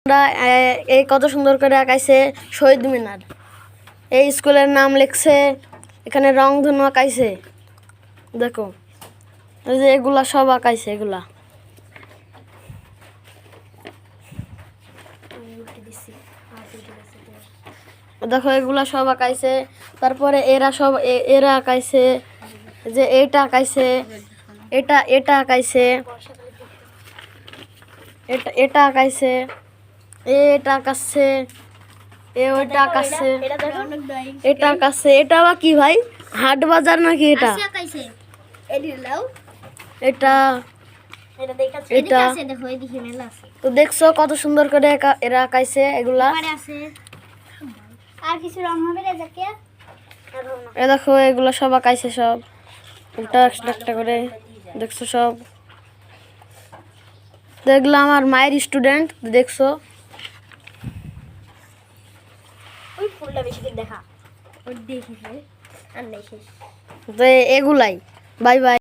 এই কত সুন্দর করে আঁকাইছে শহীদ মিনার। এই স্কুলের নাম লিখছে, এখানে রং ধনু আঁকাইছে। দেখো এই যে এগুলা সব আঁকাইছে, এগুলা দেখো এগুলা সব আঁকাইছে। তারপরে এরা আঁকাইছে, যে এটা আঁকাইছে, এটা আঁকাইছে, এটা আঁকাইছে, এটা আঁকাচ্ছে, ওইটা আঁকাচ্ছে, এটা আঁকাচ্ছে। এটা আবার কি ভাই, হাট বাজার নাকি? এটা এটা এটা তো দেখছো কত সুন্দর করে এরা আঁকাইছে এগুলা। এ দেখো এগুলা সব আঁকাইছে, সব একটা একটা করে দেখছো সব। দেখলাম আমার মায়ের স্টুডেন্ট, দেখছো এগুলাই। Bye bye.